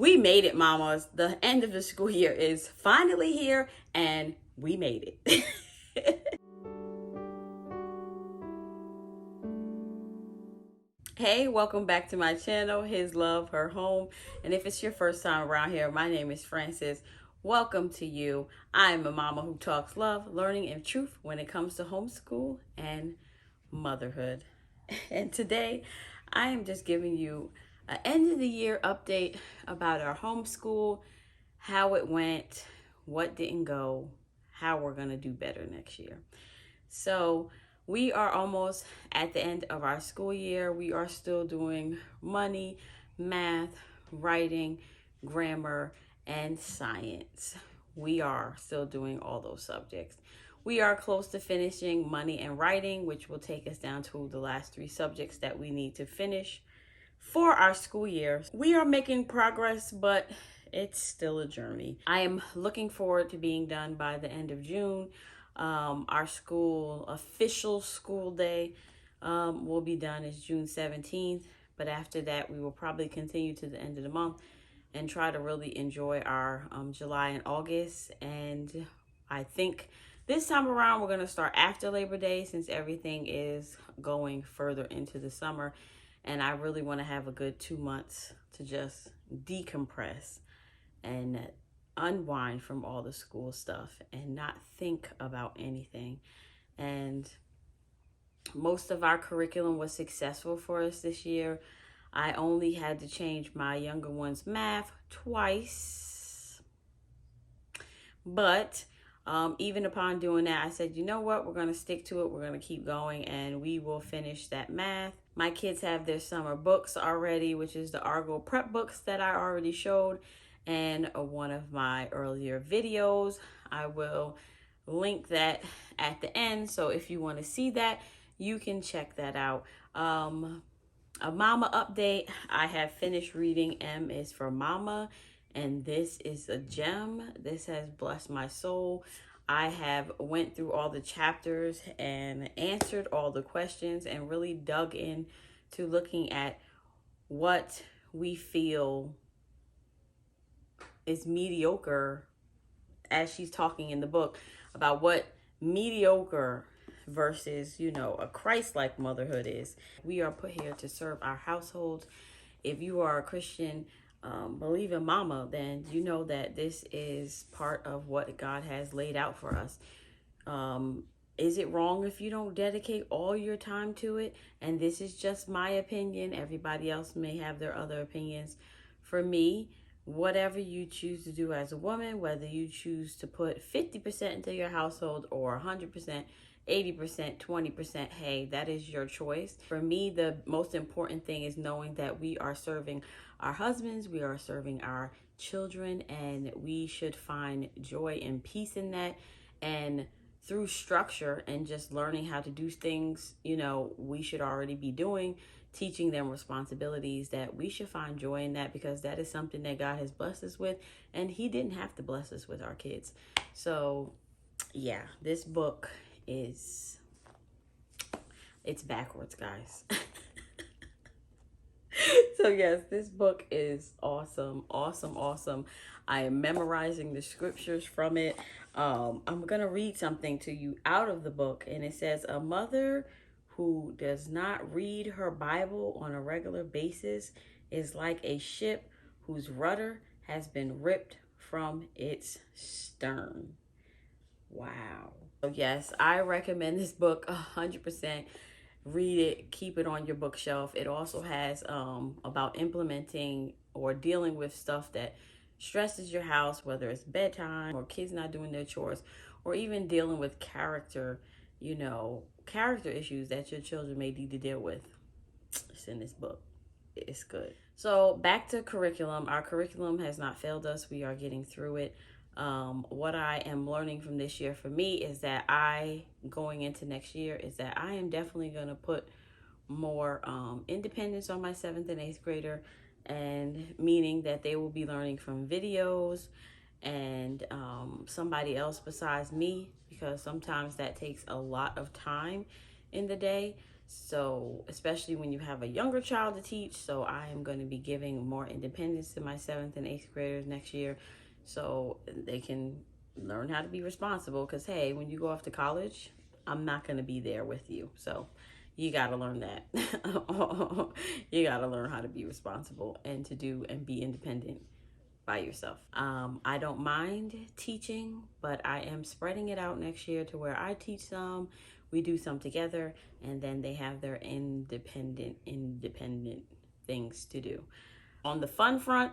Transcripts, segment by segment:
We made it, mamas. The end of the school year is finally here, and we made it. Hey, welcome back to my channel, His Love, Her Home. And if it's your first time around here, my name is Frances. Welcome to you. I am a mama who talks love, learning, and truth when it comes to homeschool and motherhood. And today, I am just giving you an end of the year update about our homeschool, how it went, what didn't go, how we're going to do better next year. So we are almost at the end of our school year. We are still doing money, math, writing, grammar, and science. We are still doing all those subjects. We are close to finishing money and writing, which will take us down to the last 3 subjects that we need to finish for our school year. We are making progress, but it's still a journey. I am looking forward to being done by the end of June. Our official school day will be done is June 17th. But after that, we will probably continue to the end of the month and try to really enjoy our July and August. And I think this time around, we're going to start after Labor Day since everything is going further into the summer. And I really want to have a good 2 months to just decompress and unwind from all the school stuff and not think about anything. And most of our curriculum was successful for us this year. I only had to change my younger one's math twice. But even upon doing that, I said, you know what? We're going to stick to it. We're going to keep going, and we will finish that math. My kids have their summer books already, which is the Argo prep books that I already showed. And one of my earlier videos, I will link that at the end. So if you want to see that, you can check that out. A mama update. I have finished reading M is for Mama, and this is a gem. This has blessed my soul. I have went through all the chapters and answered all the questions and really dug in to looking at what we feel is mediocre, as she's talking in the book about what mediocre versus, a Christ-like motherhood is. We are put here to serve our households. If you are a Christian, believing mama, then you know that this is part of what God has laid out for us. Is it wrong if you don't dedicate all your time to it? And this is just my opinion. Everybody else may have their other opinions. For me, whatever you choose to do as a woman, whether you choose to put 50% into your household or 100%, 80%, 20%, hey, that is your choice. For me, the most important thing is knowing that we are serving our husbands, we are serving our children, and we should find joy and peace in that. And through structure and just learning how to do things, we should already be doing, teaching them responsibilities, that we should find joy in that, because that is something that God has blessed us with, and he didn't have to bless us with our kids. So yeah, this book it's backwards, guys. So yes, this book is awesome. I am memorizing the scriptures from it. I'm gonna read something to you out of the book, and it says, a mother who does not read her Bible on a regular basis is like a ship whose rudder has been ripped from its stern. Wow. So yes, I recommend this book 100%. Read it, keep it on your bookshelf. It also has about implementing or dealing with stuff that stresses your house, whether it's bedtime or kids not doing their chores, or even dealing with character issues that your children may need to deal with. It's in this book. It's good. So back to curriculum. Our curriculum has not failed us. We are getting through it. What I am learning from this year for me is that going into next year, is that I am definitely going to put more independence on my 7th and 8th grader, and meaning that they will be learning from videos and somebody else besides me, because sometimes that takes a lot of time in the day. So, especially when you have a younger child to teach, so I am going to be giving more independence to my 7th and 8th graders next year so they can learn how to be responsible. Because, hey, when you go off to college, I'm not going to be there with you. So, you got to learn that. You got to learn how to be responsible and to do and be independent by yourself. I don't mind teaching, but I am spreading it out next year to where I teach some, we do some together, and then they have their independent things to do. On the fun front,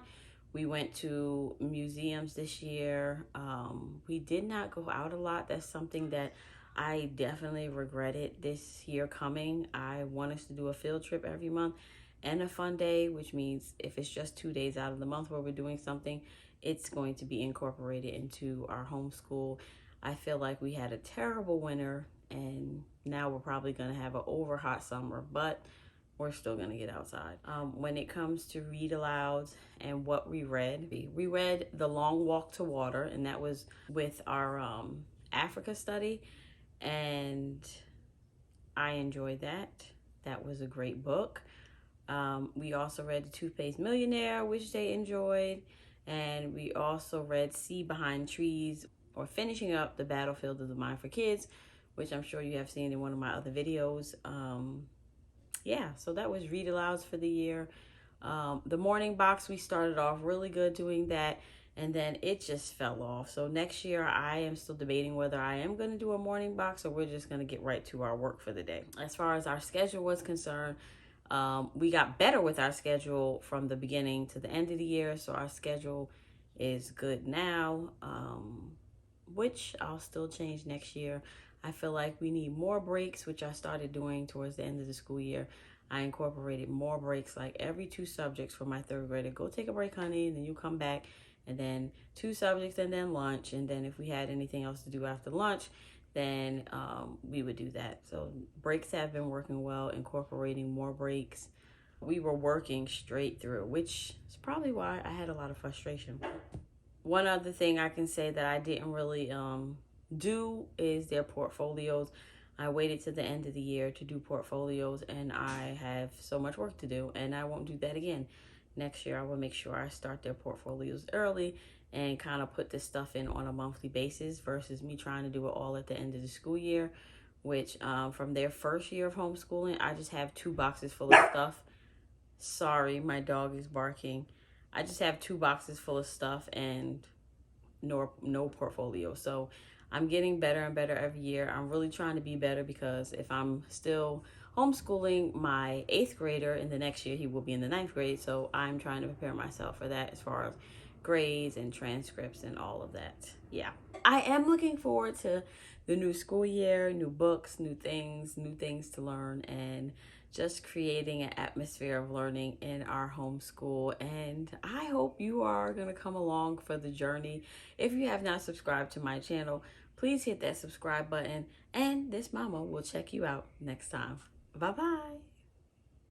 we went to museums this year. We did not go out a lot. That's something that I definitely regretted this year coming. I want us to do a field trip every month and a fun day, which means if it's just 2 days out of the month where we're doing something, it's going to be incorporated into our homeschool. I feel like we had a terrible winter and now we're probably going to have an over hot summer, but we're still going to get outside. When it comes to read alouds and what we read The Long Walk to Water, and that was with our Africa study, and I enjoyed that. That was a great book. We also read The Toothpaste Millionaire, which they enjoyed, and we also read See Behind Trees, or finishing up The Battlefield of the Mind for Kids, which I'm sure you have seen in one of my other videos. Yeah, so that was read alouds for the year. The morning box, we started off really good doing that, and then it just fell off. So next year, I am still debating whether I am going to do a morning box or we're just going to get right to our work for the day. As far as our schedule was concerned, we got better with our schedule from the beginning to the end of the year. So our schedule is good now, which I'll still change next year. I feel like we need more breaks, which I started doing towards the end of the school year. I incorporated more breaks, like every 2 subjects for my 3rd grader. Go take a break, honey, and then you come back, and then 2 subjects, and then lunch. And then if we had anything else to do after lunch, then we would do that. So breaks have been working well, incorporating more breaks. We were working straight through, which is probably why I had a lot of frustration. One other thing I can say that I didn't really do is their portfolios. I waited to the end of the year to do portfolios, and I have so much work to do, and I won't do that again. Next year, I will make sure I start their portfolios early and kind of put this stuff in on a monthly basis versus me trying to do it all at the end of the school year, which from their first year of homeschooling, I just have 2 boxes full of stuff. Sorry, my dog is barking. I just have 2 boxes full of stuff and no portfolio. So I'm getting better and better every year. I'm really trying to be better because if I'm still homeschooling my 8th grader, in the next year he will be in the 9th grade. So I'm trying to prepare myself for that as far as grades and transcripts and all of that. Yeah, I am looking forward to the new school year, new books, new things to learn, and just creating an atmosphere of learning in our homeschool. And I hope you are going to come along for the journey. If you have not subscribed to my channel, please hit that subscribe button, and this mama will check you out next time. Bye-bye.